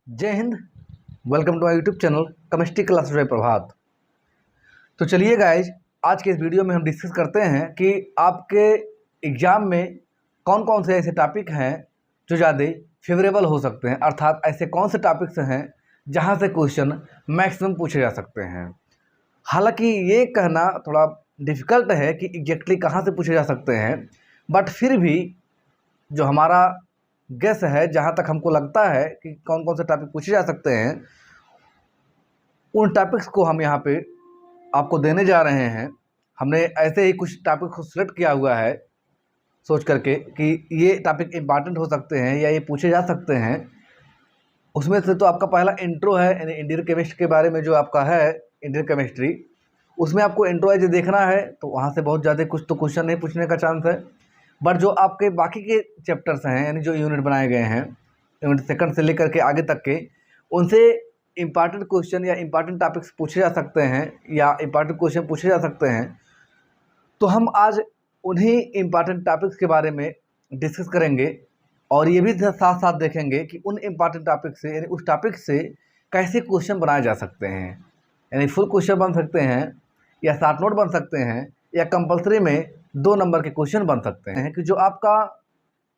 जय हिंद। Welcome to my YouTube channel chemistry class by Prabhat. तो चलिए गाइज, आज के इस वीडियो में हम डिस्कस करते हैं कि आपके एग्ज़ाम में कौन कौन से ऐसे टॉपिक हैं जो ज़्यादा फेवरेबल हो सकते हैं, अर्थात ऐसे कौन से टॉपिक्स हैं जहां से क्वेश्चन मैक्सिमम पूछे जा सकते हैं। हालांकि ये कहना थोड़ा डिफ़िकल्ट है कि एग्जैक्टली कहाँ से पूछे जा सकते हैं, बट फिर भी जो हमारा गेस है, जहाँ तक हमको लगता है कि कौन कौन से टॉपिक पूछे जा सकते हैं, उन टॉपिक्स को हम यहाँ पे आपको देने जा रहे हैं। हमने ऐसे ही कुछ टॉपिक को सिलेक्ट किया हुआ है सोच करके कि ये टॉपिक इम्पॉर्टेंट हो सकते हैं या ये पूछे जा सकते हैं। उसमें से तो आपका पहला इंट्रो है, यानी इंडियन केमिस्ट्री के बारे में जो आपका है इंडियन केमिस्ट्री, उसमें आपको इंट्रो एज देखना है। तो वहाँ से बहुत ज़्यादा कुछ तो क्वेश्चन नहीं पूछने का चांस है, बट जो आपके बाकी के चैप्टर्स हैं, यानी जो यूनिट बनाए गए हैं यूनिट सेकंड से लेकर के आगे तक के, उनसे इम्पॉर्टेंट क्वेश्चन या इम्पॉर्टेंट टॉपिक्स पूछे जा सकते हैं या इम्पॉर्टेंट क्वेश्चन पूछे जा सकते हैं। तो हम आज उन्हीं इम्पॉर्टेंट टॉपिक्स के बारे में डिस्कस करेंगे और ये भी साथ साथ देखेंगे कि उन इम्पॉर्टेंट टॉपिक से, यानी उस टॉपिक से कैसे क्वेश्चन बनाए जा सकते हैं। यानी फुल क्वेश्चन बन सकते हैं या शॉर्ट नोट बन सकते हैं या कंपलसरी में 2 नंबर के क्वेश्चन बन सकते हैं। कि जो आपका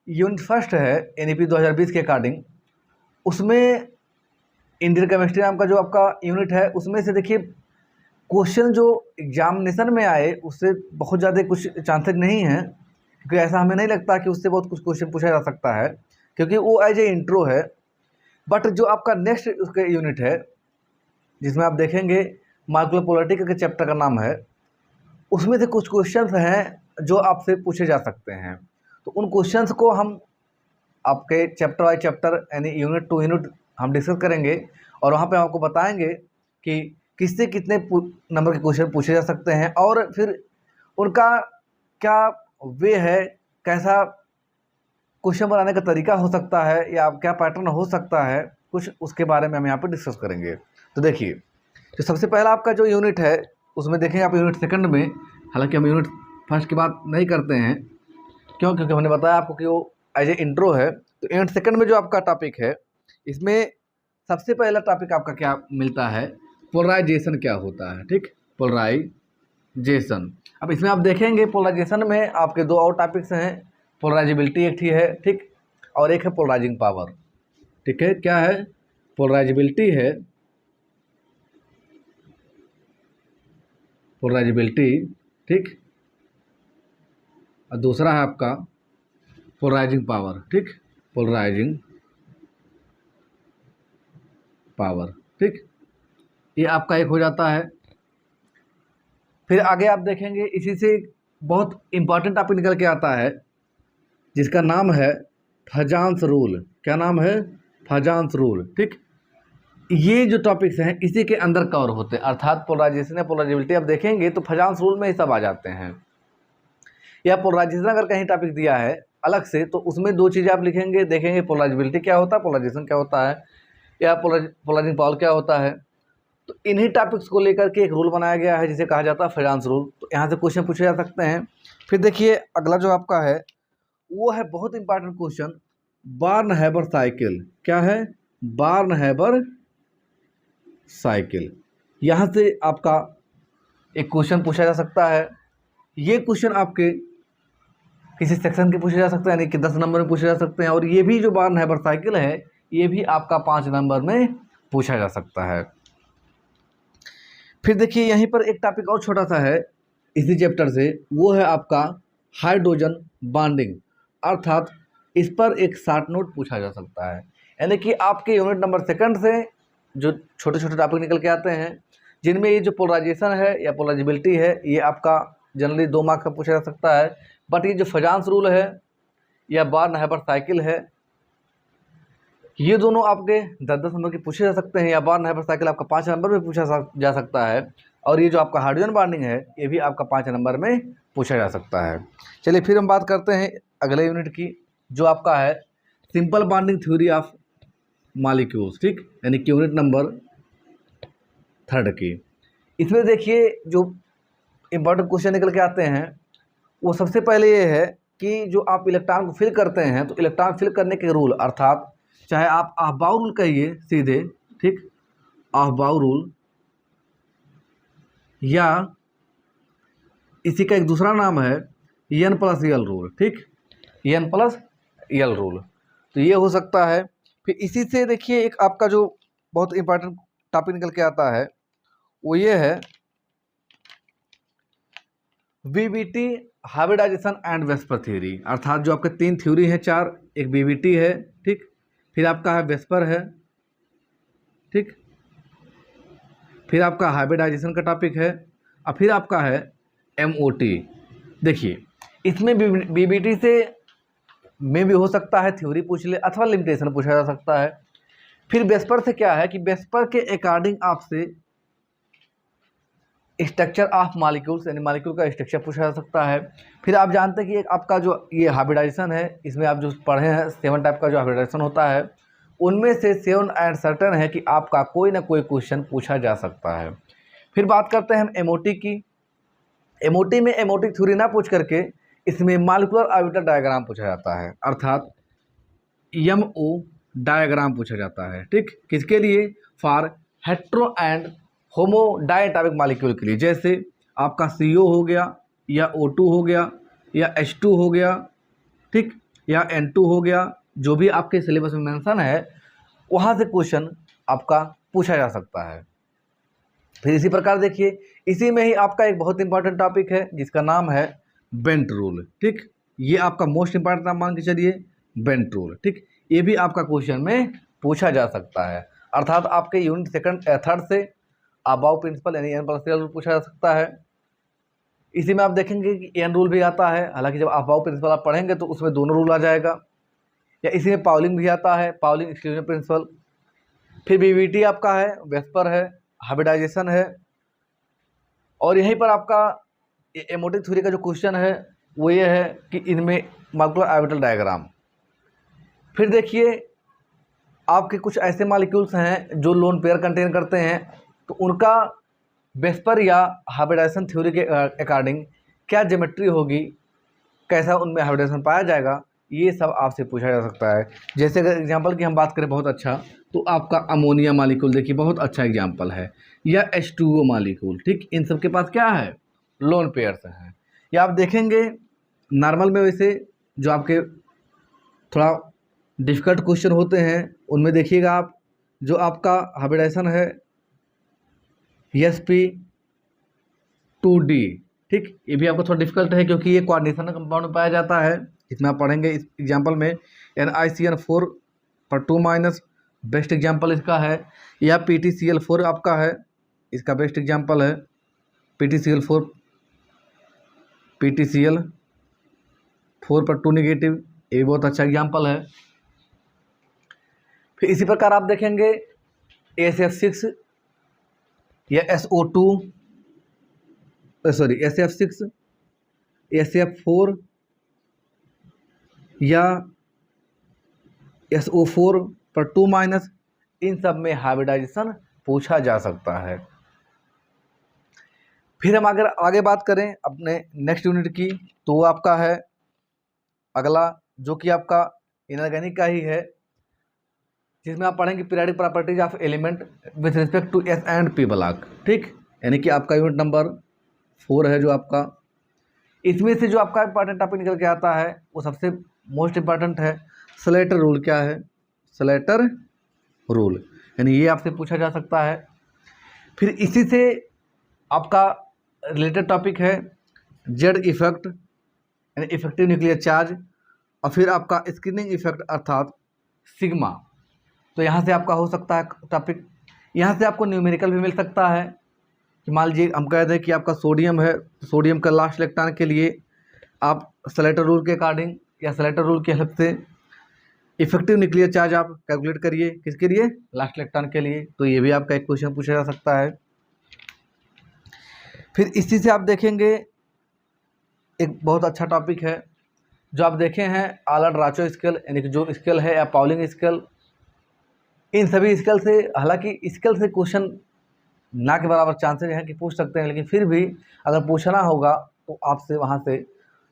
यूनिट फर्स्ट है एनईपी 2020 के अकॉर्डिंग, उसमें इंडियन केमिस्ट्री नाम का जो आपका यूनिट है, उसमें से देखिए क्वेश्चन जो एग्जामिनेशन में आए उससे बहुत ज़्यादा कुछ चांसेस नहीं हैं, क्योंकि ऐसा हमें नहीं लगता कि उससे बहुत कुछ क्वेश्चन पूछा जा सकता है, क्योंकि वो एज ए इंट्रो है। बट जो आपका नेक्स्ट उसके यूनिट है, जिसमें आप देखेंगे मॉलिक्यूलर पोलैरिटी का चैप्टर का नाम है, उसमें से कुछ क्वेश्चंस हैं जो आपसे पूछे जा सकते हैं। तो उन क्वेश्चंस को हम आपके चैप्टर बाय चैप्टर, यानी यूनिट टू यूनिट हम डिस्कस करेंगे और वहाँ पे हम आपको बताएंगे कि किससे कितने नंबर के क्वेश्चन पूछे जा सकते हैं और फिर उनका क्या वे है, कैसा क्वेश्चन बनाने का तरीका हो सकता है या क्या पैटर्न हो सकता है, कुछ उसके बारे में हम यहाँ पर डिस्कस करेंगे। तो देखिए, तो सबसे पहला आपका जो यूनिट है उसमें देखेंगे आप यूनिट सेकंड में, हालांकि हम यूनिट फर्स्ट की बात नहीं करते हैं, क्योंकि हमने बताया आपको कि वो एज ए इंट्रो है। तो यूनिट सेकंड में जो आपका टॉपिक है, इसमें सबसे पहला टॉपिक आपका क्या मिलता है, पोलराइजेशन क्या होता है। ठीक, पोलराइजेशन। अब इसमें आप देखेंगे पोलराइजेशन में आपके 2 और टॉपिक्स हैं। पोलराइजेबिलिटी एक ही है, ठीक, और एक है पोलराइजिंग पावर। ठीक है, क्या है, पोलराइजेबिलिटी है, पोलराइजेबिलिटी, ठीक, और दूसरा है आपका पोलराइजिंग पावर। ठीक, पोलराइजिंग पावर, ठीक, ये आपका एक हो जाता है। फिर आगे आप देखेंगे इसी से बहुत इम्पॉर्टेंट टॉपिक निकल के आता है, जिसका नाम है फजांस रूल। क्या नाम है, फजांस रूल। ठीक, ये जो टॉपिक्स हैं इसी के अंदर कवर होते हैं, अर्थात पोलराइजेशन या पोलराइजेबिलिटी आप देखेंगे तो फजांस रूल में ही सब आ जाते हैं। या पोलराइजेशन अगर कहीं टॉपिक दिया है अलग से, तो उसमें 2 चीज़ें आप लिखेंगे, देखेंगे पोलराइजेबिलिटी क्या होता है, पोलराइजेशन क्या होता है, या पोलराइजिंग पावर क्या होता है। तो इन्हीं टॉपिक्स को लेकर के एक रूल बनाया गया है जिसे कहा जाता है फजांस रूल। तो यहाँ से क्वेश्चन पूछे जा सकते हैं। फिर देखिए अगला जो आपका है वो है बहुत इंपॉर्टेंट क्वेश्चन, बार्न हैबर साइकिल। क्या है, बार्न हैबर साइकिल। यहाँ से आपका एक क्वेश्चन पूछा जा सकता है। ये क्वेश्चन आपके किसी सेक्शन के पूछे जा सकते हैं, यानी कि 10 नंबर में पूछे जा सकते हैं। और ये भी जो बार्न हैबर साइकिल है, ये भी आपका 5 नंबर में पूछा जा सकता है। फिर देखिए यहीं पर एक टॉपिक और छोटा सा है इसी चैप्टर से, वो है आपका हाइड्रोजन बॉन्डिंग, अर्थात इस पर एक शॉर्ट नोट पूछा जा सकता है। यानी कि आपके यूनिट नंबर सेकंड से जो छोटे छोटे टॉपिक निकल के आते हैं, जिनमें ये जो पोलराइजेशन है या पोलराइजेबिलिटी है, ये आपका जनरली 2 मार्क्स का पूछा जा सकता है। बट ये जो फजांस रूल है या बार्न हैबर साइकिल है, ये दोनों आपके 10-10 नंबर के पूछे जा सकते हैं, या बार्न हैबर साइकिल आपका 5 नंबर में पूछा जा सकता है। और ये जो आपका हाइड्रोजन बॉन्डिंग है, ये भी आपका 5 नंबर में पूछा जा सकता है। चलिए फिर हम बात करते हैं अगले यूनिट की, जो आपका है simple bonding theory of molecules. ठीक, यानी कि यूनिट नंबर 3 की। इसमें देखिए जो इम्पोर्टेंट क्वेश्चन निकल के आते हैं, वो सबसे पहले ये है कि जो आप इलेक्ट्रॉन को फिल करते हैं, तो इलेक्ट्रॉन फिल करने के रूल, अर्थात चाहे आप अहबाउ रूल कहिए सीधे, ठीक, अहबाउ रूल, या इसी का एक दूसरा नाम है एन प्लस एल रूल, ठीक, एन प्लस एल रूल, तो ये हो सकता है। फिर इसी से देखिए एक आपका जो बहुत इंपॉर्टेंट टॉपिक निकल के आता है वो ये है BBT hybridization and VSEPR theory, अर्थात जो आपके 3 थ्योरी है, 4, एक बीबीटी है, ठीक, फिर आपका है वेस्पर है, ठीक, फिर आपका हाइब्रिडाइजेशन का टॉपिक है, और फिर आपका है एमओटी। देखिए इसमें बीबीटी से में भी हो सकता है थ्योरी पूछ ले अथवा लिमिटेशन पूछा जा सकता है। फिर वेस्पर से क्या है कि वेस्पर के अकॉर्डिंग आपसे स्ट्रक्चर ऑफ मॉलिक्यूल्स यानी मॉलिक्यूल का स्ट्रक्चर पूछा जा सकता है। फिर आप जानते हैं कि एक आपका जो ये हाइब्रिडाइजेशन है, इसमें आप जो पढ़े हैं 7 टाइप का जो हाइब्रिडाइजेशन होता है, उनमें से 7 एंड सर्टेन है कि आपका कोई ना कोई क्वेश्चन पूछा जा सकता है। फिर बात करते हैं हम एमओटी की। एमओटी में एमओटी थ्योरी ना पूछ करके इसमें मॉलिक्यूलर ऑर्बिटल डायग्राम पूछा जाता है, अर्थात एमओ डायग्राम पूछा जाता है, ठीक, किसके लिए? For hetero and homo diatomic molecule के लिए, जैसे आपका CO हो गया या O2 हो गया या H2 हो गया, ठीक, या N2 हो गया, जो भी आपके सिलेबस में मेंशन है वहाँ से क्वेश्चन आपका पूछा जा सकता है। फिर इसी प्रकार देखिए इसी में ही आपका एक बहुत इंपॉर्टेंट टॉपिक है जिसका नाम है बेंट रूल, ठीक, ये आपका मोस्ट इंपॉर्टेंट नाम मान के चलिए, बेंट रूल, ठीक, ये भी आपका क्वेश्चन में पूछा जा सकता है, अर्थात आपके यूनिट 2nd 3rd से अबाउ प्रिंसिपल यानी एन प्लस एल रूल पूछा जा सकता है। इसी में आप देखेंगे कि एन रूल भी आता है, हालांकि जब अबाउ प्रिंसिपल आप पढ़ेंगे तो उसमें दोनों रूल आ जाएगा, या इसी में पाउलिंग भी आता है, पाउलिंग एक्सक्लूजन प्रिंसिपल। फिर बीबीटी आपका है, वेस्पर है, हाइब्रिडाइजेशन है, और यहीं पर आपका एमओटी थ्योरी का जो क्वेश्चन है वो ये है कि इनमें मॉलिक्यूलर ऑर्बिटल डायग्राम। फिर देखिए आपके कुछ ऐसे मॉलिक्यूल्स हैं जो लोन पेयर कंटेन करते हैं, तो उनका वेस्पर या हाइब्रिडाइजेशन थ्योरी के अकॉर्डिंग क्या ज्योमेट्री होगी, कैसा उनमें हाइब्रिडाइजेशन पाया जाएगा, ये सब आपसे पूछा जा सकता है। जैसे अगर एग्जांपल की हम बात करें बहुत अच्छा, तो आपका अमोनिया मॉलिक्यूल देखिए बहुत अच्छा एग्जांपल है, या H2O मॉलिक्यूल, ठीक, इन सब के पास क्या है? लोन पेयर्स हैं। या आप देखेंगे नॉर्मल में वैसे जो आपके थोड़ा डिफ़िकल्ट क्वेश्चन होते हैं उनमें देखिएगा आप, जो आपका हाइब्रिडाइजेशन है sp2d, ठीक, ये भी आपको थोड़ा डिफिकल्ट है क्योंकि ये कोऑर्डिनेशन कंपाउंड में पाया जाता है, इसमें आप पढ़ेंगे इस एग्जांपल में NiCN4 पर 2- बेस्ट एग्जांपल इसका है, या PtCl4 आपका है, इसका बेस्ट एग्जांपल है PtCl4 पर 2 नेगेटिव, ये बहुत अच्छा एग्जांपल है। फिर इसी प्रकार आप देखेंगे SF6 या SF6 SF4 या SO4 पर 2-, इन सब में हाइब्रिडाइजेशन पूछा जा सकता है। फिर हम अगर आगे बात करें अपने नेक्स्ट यूनिट की, तो वो आपका है अगला, जो कि आपका इनऑर्गेनिक का ही है, जिसमें आप पढ़ेंगे periodic properties of element with respect to S and P block, ठीक, यानी कि आपका यूनिट नंबर 4 है जो आपका। इसमें से जो आपका इंपॉर्टेंट टॉपिक निकल के आता है वो सबसे मोस्ट इंपॉर्टेंट है स्लेटर रूल। क्या है? स्लेटर रूल, यानी ये आपसे पूछा जा सकता है। फिर इसी से आपका रिलेटेड टॉपिक है जेड इफेक्ट यानी इफेक्टिव न्यूक्लियर चार्ज, और फिर आपका स्क्रीनिंग इफेक्ट अर्थात सिग्मा। तो यहाँ से आपका हो सकता है टॉपिक, यहाँ से आपको न्यूमेरिकल भी मिल सकता है कि मान लीजिए हम कह दें कि आपका सोडियम है, तो सोडियम का लास्ट इलेक्ट्रॉन के लिए आप स्लेटर रूल के अकॉर्डिंग या स्लेटर रूल की हेल्प से इफेक्टिव न्यूक्लियर चार्ज आप कैलकुलेट करिए, किसके लिए? लास्ट इलेक्ट्रॉन के लिए। तो ये भी आपका एक क्वेश्चन पूछा जा सकता है। फिर इसी से आप देखेंगे एक बहुत अच्छा टॉपिक है जो आप देखे हैं आलर्ट राचो स्केल, यानी कि जो स्केल है या पाउलिंग स्केल। इन सभी स्केल से, हालांकि स्केल से क्वेश्चन ना के बराबर चांसेस हैं कि पूछ सकते हैं, लेकिन फिर भी अगर पूछना होगा तो आपसे वहाँ से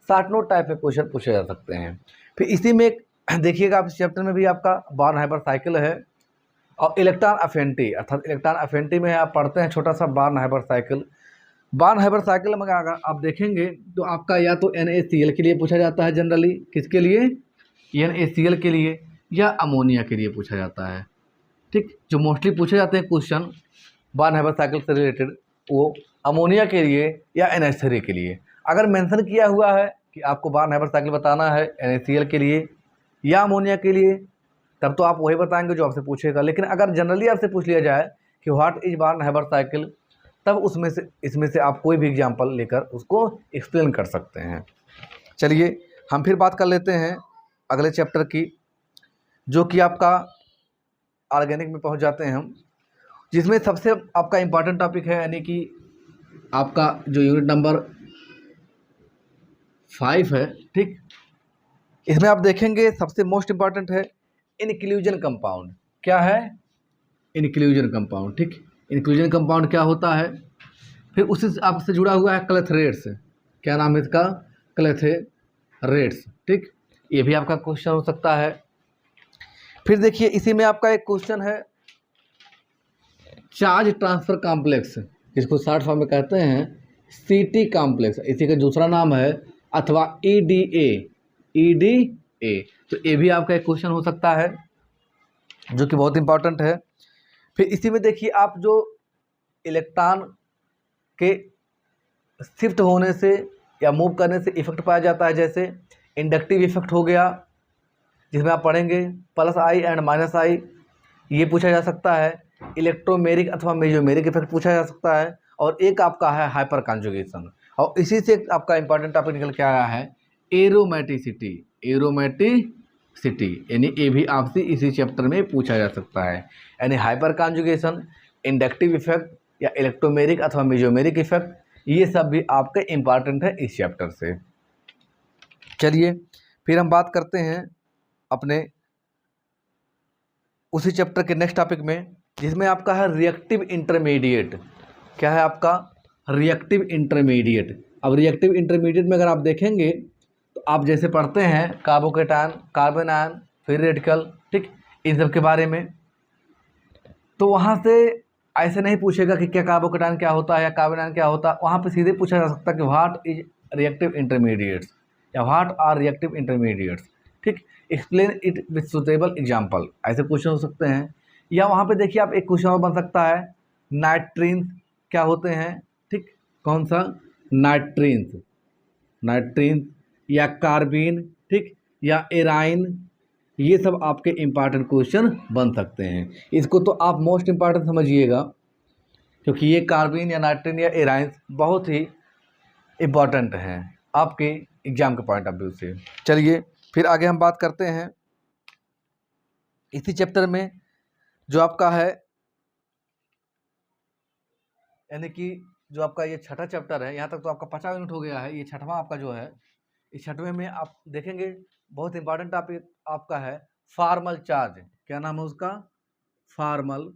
शॉर्ट नोट टाइप में क्वेश्चन पूछे जा सकते हैं। फिर इसी में एक देखिएगा आप इस चैप्टर में भी आपका बॉर्न हाइपर साइकिल है और इलेक्ट्रॉन अफिनिटी, अर्थात इलेक्ट्रॉन अफिनिटी में आप पढ़ते हैं छोटा सा born hyper cycle. Born hyper cycle में अगर आप देखेंगे तो आपका या तो NaCl के लिए पूछा जाता है जनरली, किसके लिए, NaCl के लिए, या अमोनिया के लिए पूछा जाता है। ठीक, जो मोस्टली पूछे जाते हैं क्वेश्चन बॉर्न हाइपर साइकिल से रिलेटेड वो अमोनिया के लिए या NH3 के लिए। अगर मेंशन किया हुआ है कि आपको बॉर्न हाइपर साइकिल बताना है NaCl के लिए या अमोनिया के लिए, तब तो आप वही बताएंगे जो आपसे पूछेगा। लेकिन अगर जनरली आपसे पूछ लिया जाए कि what is born hyper cycle, तब उसमें से इसमें से आप कोई भी एग्जाम्पल लेकर उसको एक्सप्लेन कर सकते हैं। चलिए हम फिर बात कर लेते हैं अगले चैप्टर की, जो कि आपका ऑर्गेनिक में पहुंच जाते हैं हम, जिसमें सबसे आपका इम्पॉर्टेंट टॉपिक है, यानी कि आपका जो यूनिट नंबर 5 है। ठीक, इसमें आप देखेंगे सबसे मोस्ट इम्पॉर्टेंट है इंक्लूजन कंपाउंड। क्या है? Inclusion compound. ठीक, इंक्लूजन कंपाउंड क्या होता है? फिर उसी से आपसे जुड़ा हुआ है क्लेथरेट्स। क्या नाम है इसका? क्लेथरेट्स। ठीक, ये भी आपका क्वेश्चन हो सकता है। फिर देखिए इसी में आपका एक क्वेश्चन है चार्ज ट्रांसफर कॉम्प्लेक्स, जिसको शॉर्ट फॉर्म में कहते हैं CT कॉम्प्लेक्स, इसी का दूसरा नाम है, अथवा EDA। तो ये भी आपका एक क्वेश्चन हो सकता है जो कि बहुत इंपॉर्टेंट है। फिर इसी में देखिए आप जो इलेक्ट्रॉन के शिफ्ट होने से या मूव करने से इफेक्ट पाया जाता है, जैसे इंडक्टिव इफेक्ट हो गया, जिसमें आप पढ़ेंगे +I एंड -I, ये पूछा जा सकता है। इलेक्ट्रोमेरिक अथवा मेजोमेरिक इफेक्ट पूछा जा सकता है। और एक आपका है हाइपर कॉन्जुगेशन, और इसी से आपका इंपॉर्टेंट टॉपिक निकल के आया है एरोमेटिसिटी। यानी ये भी आपसे इसी चैप्टर में पूछा जा सकता है, यानी हाइपर कॉन्जुगेशन, इंडक्टिव इफेक्ट या इलेक्ट्रोमेरिक अथवा मेजोमेरिक इफेक्ट, ये सब भी आपके इम्पॉर्टेंट है इस चैप्टर से। चलिए फिर हम बात करते हैं अपने उसी चैप्टर के नेक्स्ट टॉपिक में, जिसमें आपका है रिएक्टिव इंटरमीडिएट। क्या है आपका? Reactive intermediate. अब रिएक्टिव इंटरमीडिएट में अगर आप देखेंगे तो आप जैसे पढ़ते हैं carbocation, carbon ion, free radical, ठीक, इन सब के बारे में, तो वहाँ से ऐसे नहीं पूछेगा कि क्या कार्बोकेटायन क्या होता है या कार्बन आयन क्या होता है। वहाँ पे सीधे पूछा जा सकता है कि व्हाट इज रिएक्टिव इंटरमीडिएट्स या व्हाट आर रिएक्टिव इंटरमीडिएट्स। ठीक, explain it with suitable example, ऐसे क्वेश्चन हो सकते हैं। या वहाँ पे देखिए आप एक क्वेश्चन और बन सकता है नाइट्रीन्स क्या होते हैं। ठीक, कौन सा? नाइट्रीन्स या कार्बीन, ठीक, या एराइन, ये सब आपके इम्पॉर्टेंट क्वेश्चन बन सकते हैं। इसको तो आप मोस्ट इम्पॉर्टेंट समझिएगा, क्योंकि ये कार्बीन या नाइट्रीन या एराइंस बहुत ही इम्पॉर्टेंट हैं आपके एग्जाम के पॉइंट ऑफ व्यू से। चलिए फिर आगे हम बात करते हैं इसी चैप्टर में, जो आपका है, यानी कि जो आपका ये छठा चैप्टर है, यहाँ तक तो आपका 50 यूनिट हो गया है। ये छठवां आपका जो है, इस छठवें में आप देखेंगे बहुत इंपॉर्टेंट टॉपिक आपका है फॉर्मल चार्ज। क्या नाम है उसका? Formal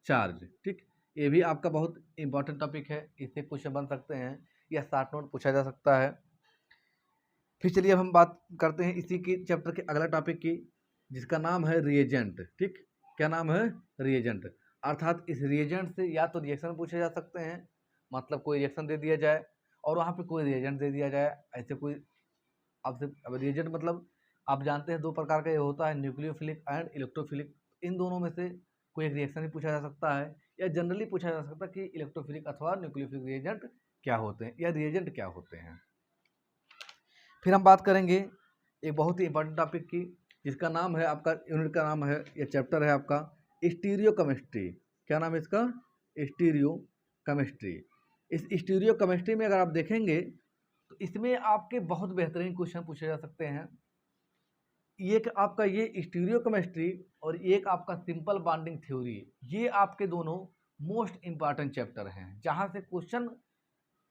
charge. ठीक, ये भी आपका बहुत इंपॉर्टेंट टॉपिक है, इससे क्वेश्चन बन सकते हैं या शॉर्ट नोट पूछा जा सकता है। फिर चलिए अब हम बात करते हैं इसी के चैप्टर के अगला टॉपिक की, जिसका नाम है रिएजेंट। ठीक, क्या नाम है? रिएजेंट। अर्थात इस रिएजेंट से या तो रिएक्शन पूछे जा सकते हैं, मतलब कोई रिएक्शन दे दिया जाए और वहाँ पे कोई रिएजेंट दे दिया जाए, ऐसे कोई आपसे। अब रिएजेंट मतलब आप जानते हैं दो प्रकार का ये होता है, न्यूक्लियोफिलिक एंड इलेक्ट्रोफिलिक। इन दोनों में से कोई एक रिएक्शन ही पूछा जा सकता है, या जनरली पूछा जा सकता है कि इलेक्ट्रोफिलिक अथवा न्यूक्लियोफिलिक रिएजेंट क्या होते हैं या रिएजेंट क्या होते हैं। फिर हम बात करेंगे एक बहुत ही इंपॉर्टेंट टॉपिक की, जिसका नाम है, आपका यूनिट का नाम है या चैप्टर है आपका स्टीरियो केमिस्ट्री। क्या नाम है इसका? Stereo chemistry. इस स्टीरियो केमिस्ट्री में अगर आप देखेंगे तो इसमें आपके बहुत बेहतरीन क्वेश्चन पूछे जा सकते हैं। एक आपका ये स्टीरियो केमिस्ट्री और एक आपका सिंपल बॉन्डिंग थ्योरी, ये आपके दोनों मोस्ट इंपॉर्टेंट चैप्टर हैं, जहाँ से क्वेश्चन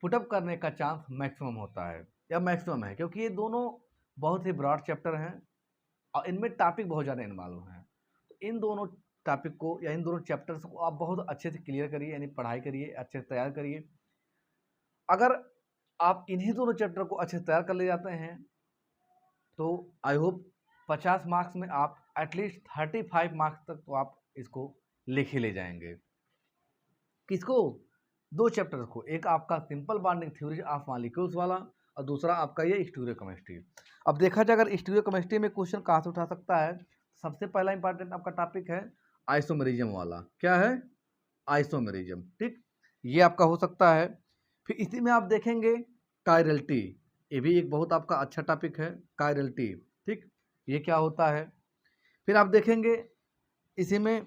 पुटअप करने का चांस मैक्सिमम होता है या मैक्सिमम है, क्योंकि ये दोनों बहुत ही ब्रॉड चैप्टर हैं और इनमें टॉपिक बहुत ज़्यादा इन्वॉल्व हैं। तो इन दोनों टॉपिक को या इन दोनों चैप्टर्स को आप बहुत अच्छे से क्लियर करिए, यानी पढ़ाई करिए, अच्छे से तैयार करिए। अगर आप इन्हीं दोनों चैप्टर को अच्छे से तैयार कर ले जाते हैं तो आई होप 50 मार्क्स में आप एटलीस्ट 35 मार्क्स तक तो आप इसको लिख ही ले जाएंगे। किसको? 2 चैप्टर्स को, एक आपका simple bonding theory of molecules वाला और दूसरा आपका ये स्टीरियोकेमिस्ट्री। अब देखा जाए अगर स्टीरियोकेमिस्ट्री में क्वेश्चन कहाँ से उठा सकता है, सबसे पहला इंपॉर्टेंट आपका टॉपिक है आइसोमेरिज्म वाला। क्या है? आइसोमेरिज्म। ठीक, ये आपका हो सकता है। फिर इसी में आप देखेंगे कायरलिटी, ये भी एक बहुत आपका अच्छा टॉपिक है, कायरलिटी। ठीक, ये क्या होता है? फिर आप देखेंगे इसी में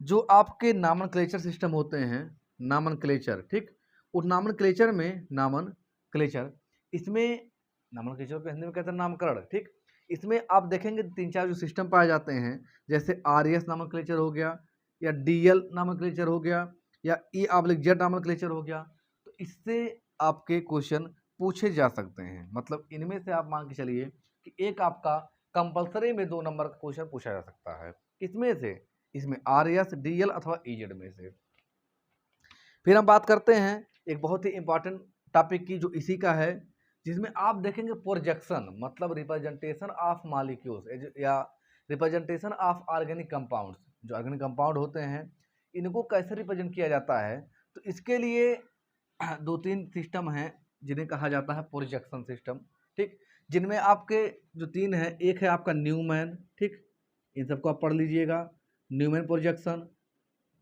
जो आपके नॉमेनक्लेचर सिस्टम होते हैं, नॉमेनक्लेचर। ठीक, उस नॉमेनक्लेचर में नॉमेनक्लेचर, इसमें नॉमेनक्लेचर को हिंदी में कहते हैं नामकरण। ठीक, इसमें आप देखेंगे 3-4 जो सिस्टम पाए जाते हैं, जैसे आरएस नॉमेनक्लेचर हो गया, या डीएल नॉमेनक्लेचर हो गया, या E/Z नॉमेनक्लेचर हो गया। तो इससे आपके क्वेश्चन पूछे जा सकते हैं। मतलब इनमें से आप मान के चलिए कि एक आपका कंपलसरी में 2 नंबर का क्वेश्चन पूछा जा सकता है। किसमें से? इसमें आरएस, डीएल अथवा ईजेड में से। फिर हम बात करते हैं एक बहुत ही इंपॉर्टेंट टॉपिक की जो इसी का है, जिसमें आप देखेंगे प्रोजेक्शन, मतलब रिप्रेजेंटेशन ऑफ मॉलिक्यूल्स या रिप्रेजेंटेशन ऑफ ऑर्गेनिक कंपाउंड्स। जो ऑर्गेनिक कंपाउंड होते हैं इनको कैसे रिप्रेजेंट किया जाता है, तो इसके लिए 2-3 सिस्टम हैं जिन्हें कहा जाता है प्रोजेक्शन सिस्टम। ठीक, जिनमें आपके जो 3 हैं, एक है आपका न्यूमैन। ठीक, इन सबको आप पढ़ लीजिएगा, न्यूमैन प्रोजेक्शन।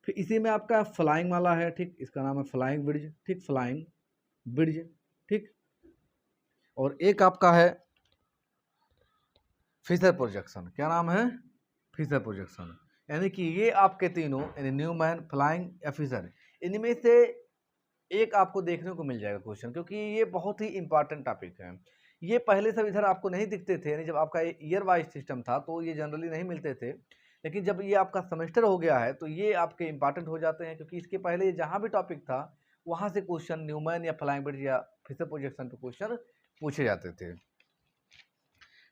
फिर इसी में आपका फ्लाइंग वाला है। ठीक, इसका नाम है फ्लाइंग ब्रिज। ठीक, फ्लाइंग ब्रिज। ठीक, और एक आपका है फिशर प्रोजेक्शन। क्या नाम है? Fischer projection. यानी कि ये आपके तीनों, यानी न्यूमैन, फ्लाइंग या फिशर, इनमें से एक आपको देखने को मिल जाएगा क्वेश्चन, क्योंकि ये बहुत ही इंपॉर्टेंट टॉपिक है। ये पहले सब इधर आपको नहीं दिखते थे, यानी जब आपका ईयर वाइज सिस्टम था तो ये जनरली नहीं मिलते थे, लेकिन जब ये आपका सेमेस्टर हो गया है तो ये आपके इंपॉर्टेंट हो जाते हैं, क्योंकि इसके पहले जहाँ भी टॉपिक था वहाँ से क्वेश्चन न्यूमैन या फ्लाइंग ब्रिज या फिशर प्रोजेक्शन पे क्वेश्चन पूछे जाते थे।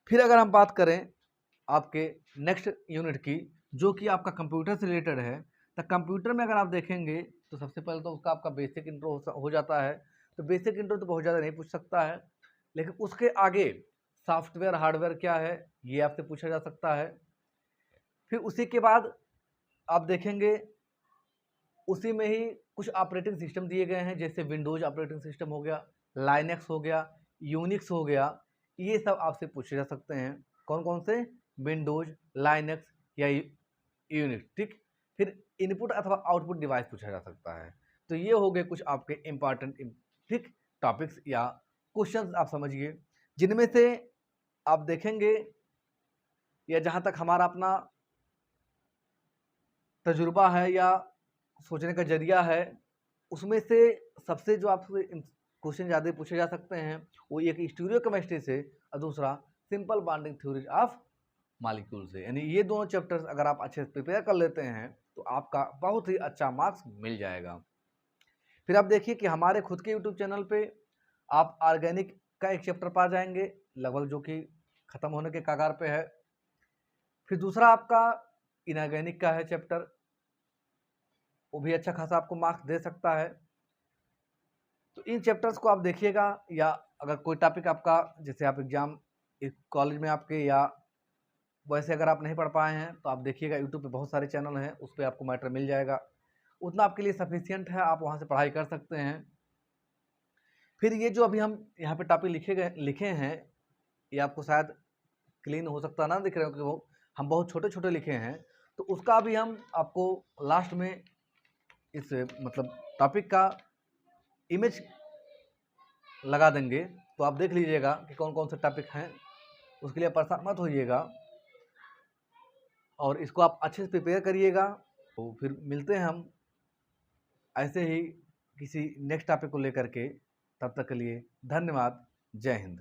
फिर अगर हम बात करें आपके नेक्स्ट यूनिट की, जो कि आपका कंप्यूटर से रिलेटेड है, तो कंप्यूटर में अगर आप देखेंगे तो सबसे पहले तो उसका आपका बेसिक इंट्रो हो जाता है। तो बेसिक इंट्रो तो बहुत ज़्यादा नहीं पूछ सकता है, लेकिन उसके आगे सॉफ्टवेयर हार्डवेयर क्या है ये आपसे पूछा जा सकता है। फिर उसी के बाद आप देखेंगे उसी में ही कुछ ऑपरेटिंग सिस्टम दिए गए हैं, जैसे विंडोज ऑपरेटिंग सिस्टम हो गया, लाइनेक्स हो गया, यूनिक्स हो गया। ये सब आपसे पूछे जा सकते हैं। कौन कौन से? विंडोज, लाइनेक्स या यूनिक्स। ठीक, फिर इनपुट अथवा आउटपुट डिवाइस पूछा जा सकता है। तो ये हो गए कुछ आपके इंपॉर्टेंट ठीक टॉपिक्स या क्वेश्चंस, आप समझिए, जिनमें से आप देखेंगे या जहाँ तक हमारा अपना तजुर्बा है या सोचने का जरिया है, उसमें से सबसे जो आपसे क्वेश्चन ज़्यादा पूछे जा सकते हैं वो एक स्टीरियोकेमिस्ट्री से और दूसरा simple bonding theory of molecule से। यानी ये दोनों चैप्टर्स अगर आप अच्छे से प्रिपेयर कर लेते हैं तो आपका बहुत ही अच्छा मार्क्स मिल जाएगा। फिर आप देखिए कि हमारे खुद के यूट्यूब चैनल पे आप ऑर्गेनिक का एक चैप्टर पा जाएंगे लगभग, जो कि ख़त्म होने के कगार पे है। फिर दूसरा आपका इनऑर्गेनिक का है चैप्टर, वो भी अच्छा खासा आपको मार्क्स दे सकता है। तो इन चैप्टर्स को आप देखिएगा, या अगर कोई टॉपिक आपका, जैसे आप एग्ज़ाम कॉलेज में आपके या वैसे अगर आप नहीं पढ़ पाए हैं तो आप देखिएगा, यूट्यूब पे बहुत सारे चैनल हैं, उस पर आपको मैटर मिल जाएगा, उतना आपके लिए सफिशियंट है, आप वहाँ से पढ़ाई कर सकते हैं। फिर ये जो अभी हम यहाँ पे टॉपिक लिखे हैं, ये आपको शायद क्लीन हो सकता ना दिख रहे हो कि वो हम बहुत छोटे छोटे लिखे हैं, तो उसका भी हम आपको लास्ट में इस मतलब टॉपिक का इमेज लगा देंगे, तो आप देख लीजिएगा कि कौन कौन से टॉपिक हैं। उसके लिए परेशान मत होइएगा और इसको आप अच्छे से प्रिपेयर करिएगा। तो फिर मिलते हैं हम ऐसे ही किसी नेक्स्ट टॉपिक को लेकर के। तब तक के लिए धन्यवाद। जय हिंद।